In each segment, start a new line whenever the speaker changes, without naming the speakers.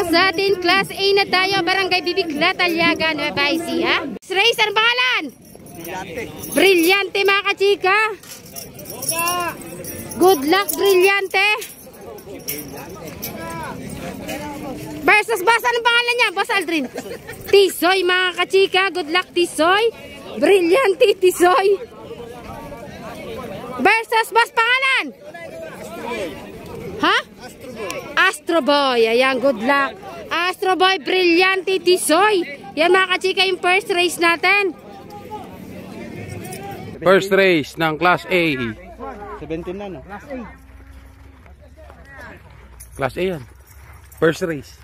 2000 Class A na tayo. Barangay Bibigla, Talyaga, Nueva Ecija. Race, ang pangalan? Brillante mga kachika. Good luck, Brillante. Versus Boss, anong pangalan niya? Boss Aldrin. Tisoy mga kachika. Good luck, Tisoy. Brillante, Tisoy. Versus Boss, pangalan? Ha? Astro Boy. Ayan, good luck. Astro Boy, Brillante, Tisoy. Yan mga kachika yung first race natin.
First race ng Class A.
17 na, no?
Class A yan. First race.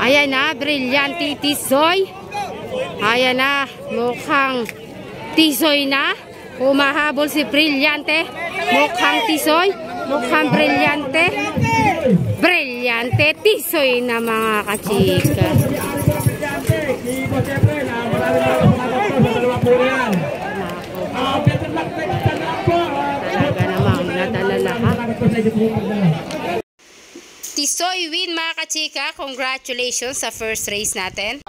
Ayan na, Brillante, Tisoy. Ayan na, mukhang Tisoy na. Humahabol si Brillante. Mukhang Tisoy. Mukhang Brillante. Brillante, Tisoy na mga kachika. Talaga namang natalala. Tisoy win mga kachika. Congratulations sa first race natin.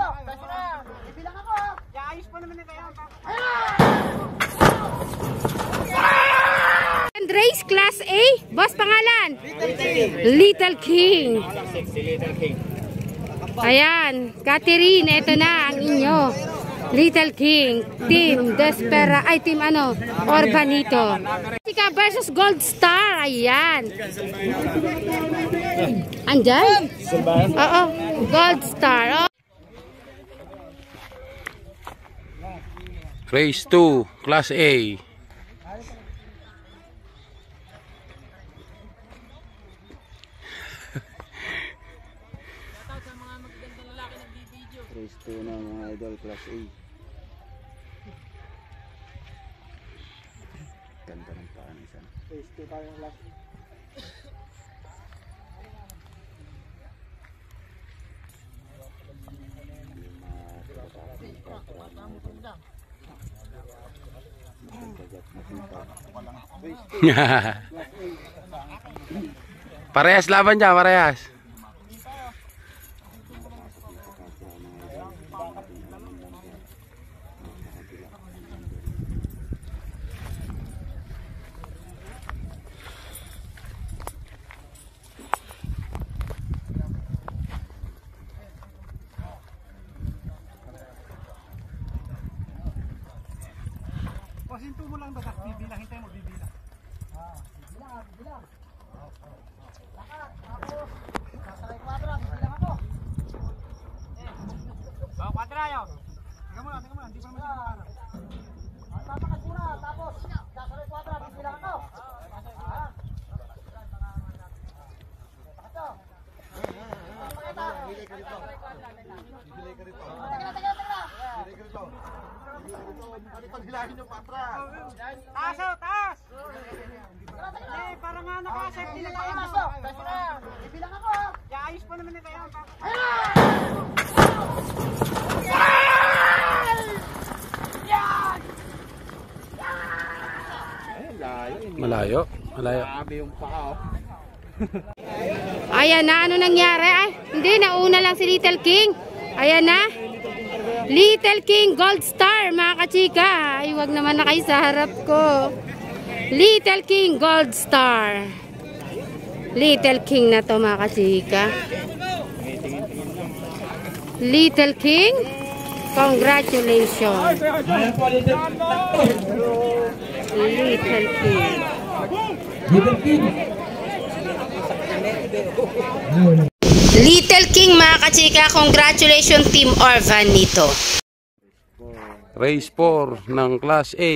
And race Class A. Boss, pangalan? Little King. Ayan, Catherine, ito na ang inyo. Little King, Team Despera, ay team ano, Orbanito. Kachika versus Gold Star, ayan. Andyan? Oo, Gold Star. Oh.
Race 2, Class A.
Race 2 na mga idol, Class A. Ganda ng paan isa. Race 2 tayo ng Class A.
Parehas laban dyan, parehas.
Pasinto mo lang ba? Bibilang, hintay mo, bibilang. Bibilang. Lakat, tapos. Sasakay 4, bibilang ako. Oh, 4 yun. Tingnan mo lang, hindi pa naman siya makaharap. Tatakad muna, tapos. Sasakay 4, bibilang ako. Bilay ka rito. Bilay ka rito. Bilay ka rito. Hilahin yung patra. Taas o, taas! Eh, para nga naka-safety na tayo. Ibilang ako. Ayos pa naman na tayo.
Malayo. Malayo.
Ayan na, ano nangyari? Ay, hindi, nauna lang si Little King. Ayan na. Little King Gold Star mga kachika. Ay, wag naman na kayo sa harap ko. Little King Gold Star. Little King na to mga kachika. Little King Congratulations. Little King. Little King mga kachika, congratulations Team Orvan nito.
Race 4 ng Class A.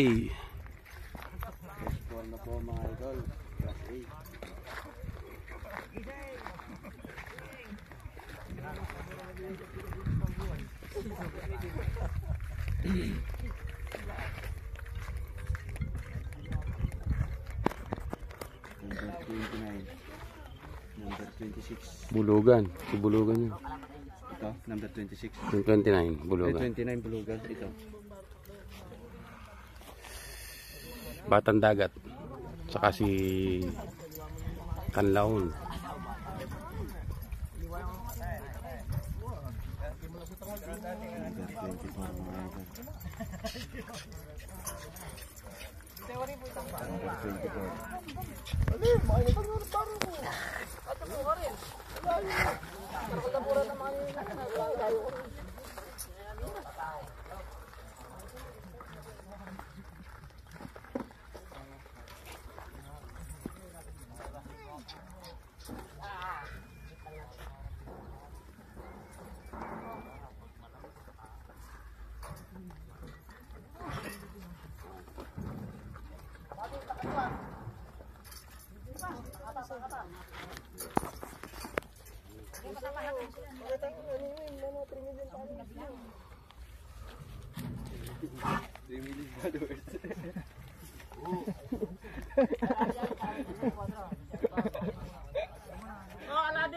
Number 26.
Bulugan. Si Bulugan yun.
Ito, number 26.
Yung 29, Bulugan.
29 Bulugan. Ito.
Batang Dagat. Saka si Kanlaon.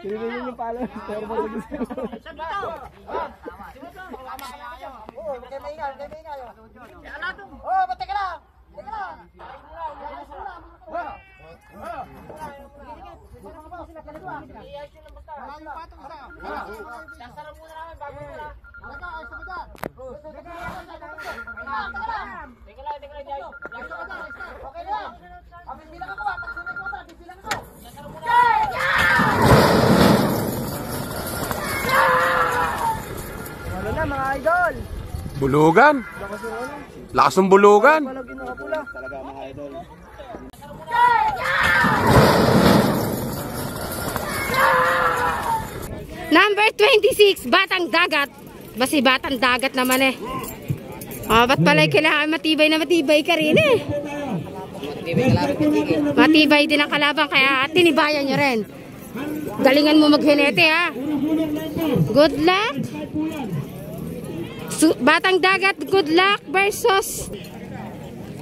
Tinignan yung pala. Pero malagis ko. Oo, kaya maingal, kaya maingal. Oo, ba't teka lang? Teka lang. Sasarap muna namin bago muna. Teka, ay sabitan. Teka lang, Jai. Okay lang. Bibilang ako, pagsunod ko, bibilang ako. Sasarap muna. Wala na mga idol.
Bulugan. Lakas ng Bulugan.
Talaga mga idol.
Number 26, Batang Dagat. Basi Batang Dagat naman eh. Ba't pala kailangan matibay na matibay ka rin eh. Matibay din ang kalaban kaya tinibayan nyo rin. Galingan mo maghinete ha. Good luck. Batang Dagat, good luck versus.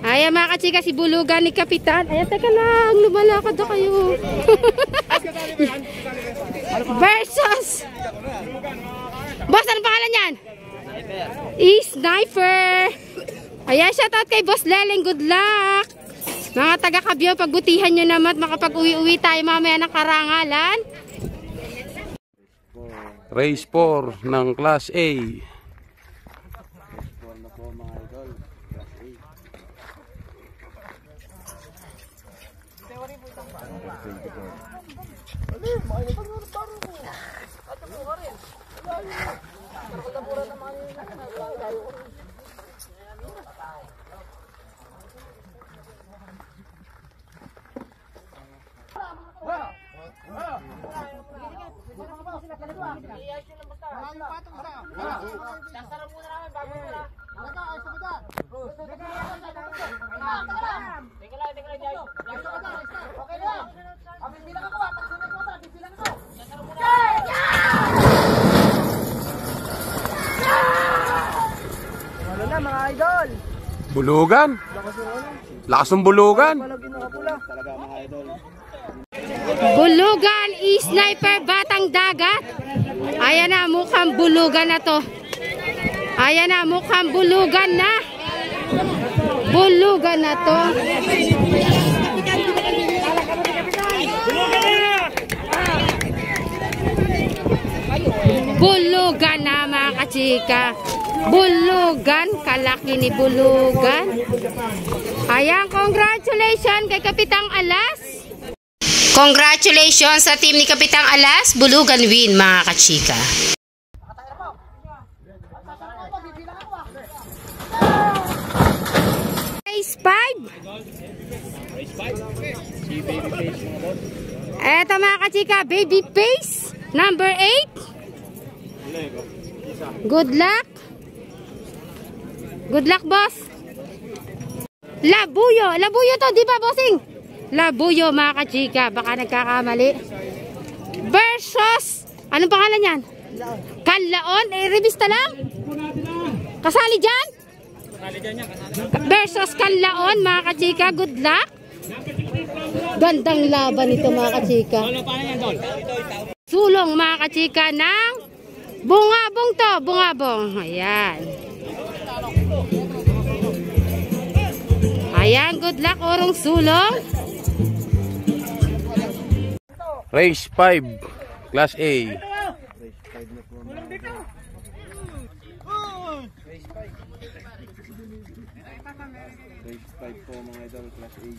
Ayan mga kachika, si Bulugan ni Kapitan. Ayan, teka lang, lumalakad na kayo. Versus. Boss, ano pangalan yan? Sniper. Ayan, shoutout kay Boss Leleng, good luck. Mga taga-Kabyo, pagbutihan nyo naman at makapag-uwi-uwi tayo mamaya ng karangalan.
Race 4 ng Class A.
Sasarap muna namin bago muna. Teka, ay sabitan. Teka lang, Jai. Okay lang. Bibilang ako, pagsunod ko, bibilang ako. Sasarap muna. Wala na mga idol.
Bulugan. Lakas ng Bulugan.
Talaga mga idol.
Bulugan, Sniper, Batang Dagat. Ayan na, mukhang Bulugan na to. Ayan na, mukhang Bulugan na. Bulugan na to. Bulugan na mga kachika. Bulugan, kalaki ni Bulugan. Ayan, congratulations kay Kapitang Alas. Congratulations sa team ni Kapitang Alas. Bulugan win mga kachika. Race 5. Eto mga kachika, baby face. Number 8. Good luck. Good luck, boss. Labuyo. Labuyo to, di ba, bossing? Labuyo, mga kachika. Baka nagkakamali. Versus, anong pangalan yan? Kanlaon. Revista lang? Kasali dyan? Versus Kanlaon, mga kachika. Good luck. Gandang laban ito, mga kachika. Sulong, mga kachika, ng bungabong to. Bungabong. Ayan. Ayan, good luck, Urong Sulong.
Race 5, Class A. Race 5 po mga idol, Class A.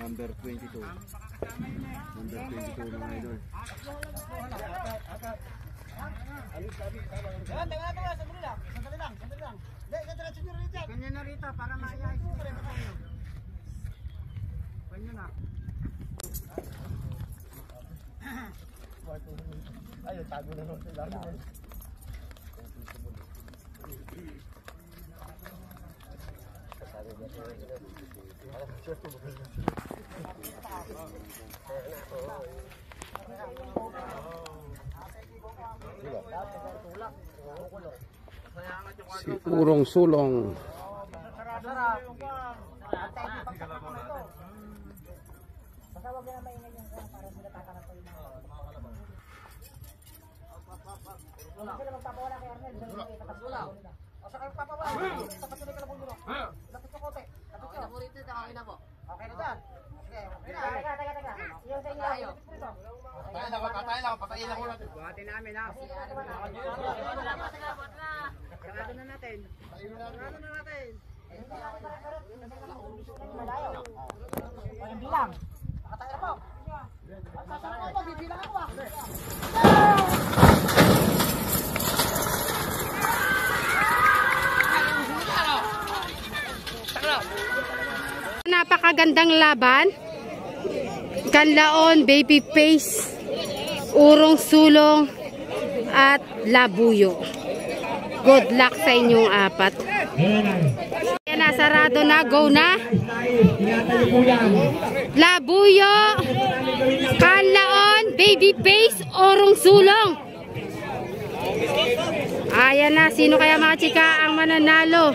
Number 22. Number 22 mga idol.
Ganyan na rito para maayos. Ganyan na. Ayun, tago na rin sila.
Si Urong Sulong.
Patayin ako natin. Buhatin namin ha. Sarado na natin. Sarado na natin. Walang bilang. Nakatayo po. Sasama ko, bibilang ako ah.
Napakagandang laban. Kanlaon, baby face, Urong Sulong, at Labuyo. Good luck sa inyong apat. Yan na, sarado na. Go na. Labuyo, Kanlaon, baby face, Urong Sulong. Ayan na. Sino kaya mga chika ang mananalo?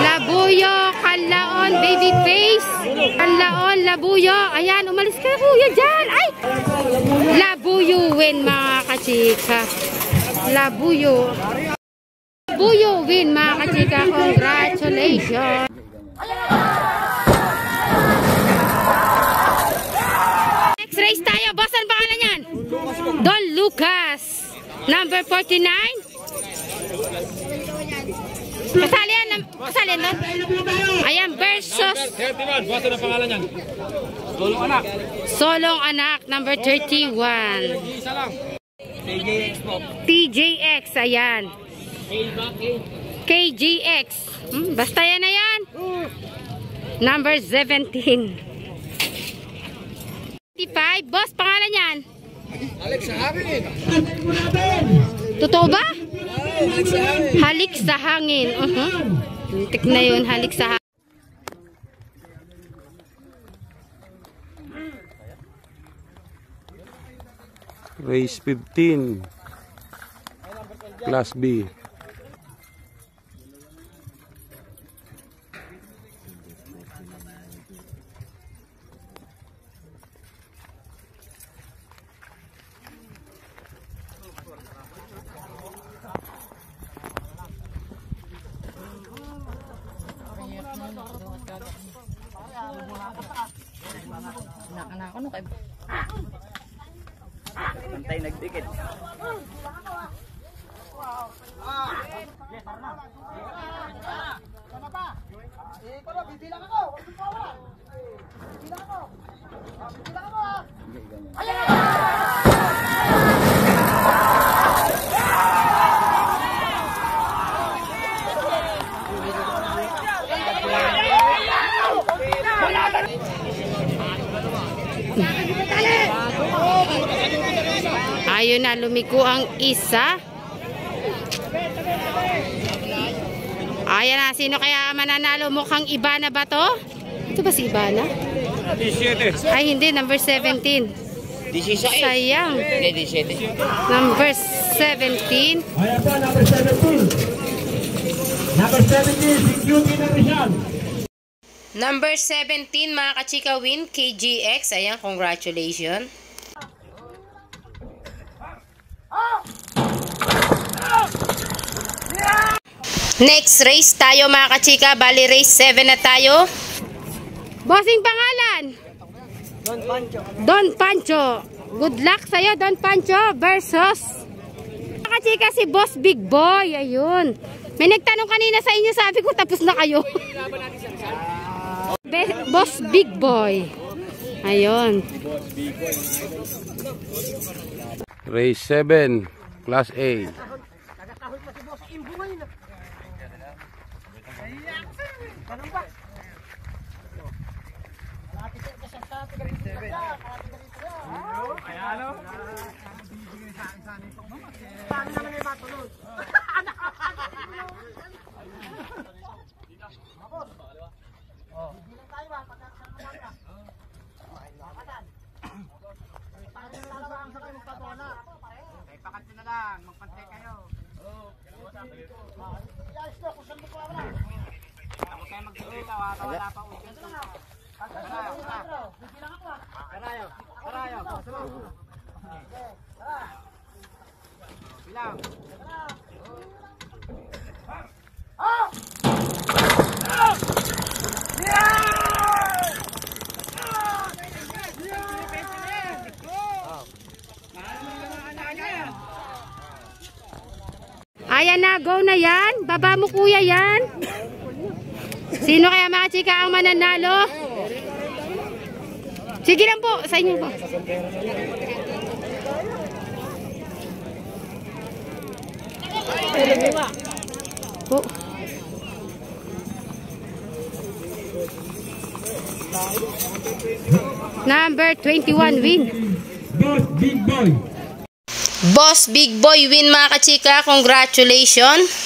Labuyo, Kanlaon, baby face. Kanlaon, Labuyo. Ayan, umalis ka na kuya dyan. Ay! Labuyo win mga kachika. Labuyo. Labuyo win mga kachika. Congratulations. Next race tayo. Boss, ang pangalan yan? Don Lucas. Number 49. Kasali yan. Kasali yan. Ayan, versus
Buwasan ang pangalan yan. Solong anak.
Solong anak, number 31.
Isa lang. TJX po.
TJX, ayan. KGX. Basta yan na yan. Number 17. 55. Boss, pangalan yan?
Alex sa hangin.
Totoo ba?
Alex sa hangin.
Halik sa hangin. Tik na yun, halik sa hangin.
Race 15, Class B.
Ano kayo?
Pantay nagdikit. Sama pa. Ikaw na, bibilang ako. Bibilang ako. Bibilang ako. Ayan!
Ayun na, lumiko ang isa. Ayan na, sino kaya mananalo? Mukhang Ibana ba to? Ito ba si Ibana?
17.
Ay, hindi. Number 17.
16.
Sayang.
Hindi, 17.
Number 17.
Ayan po, number 17. Number 17, si Cutie ng Rizal.
Number 17, mga kachika, win KGX. Ayan, congratulations. Next race tayo, mga kachika. Bali race 7 na tayo. Bossing pangalan? Don Pancho. Good luck sa'yo, Don Pancho versus mga kachika, si Boss Big Boy. Ayun. May nagtanong kanina sa inyo, sabi ko tapos na kayo. Boss Big Boy. Ayun.
Race 7, Class A.
Ayan na, go na yan. Baba mo kuya yan. Sino kaya mga chika ang mananalo? Sige lang po, sa inyo po. Po. Number 21 win.
Boss Big Boy.
Boss Big Boy win, mga kachika. Congratulations.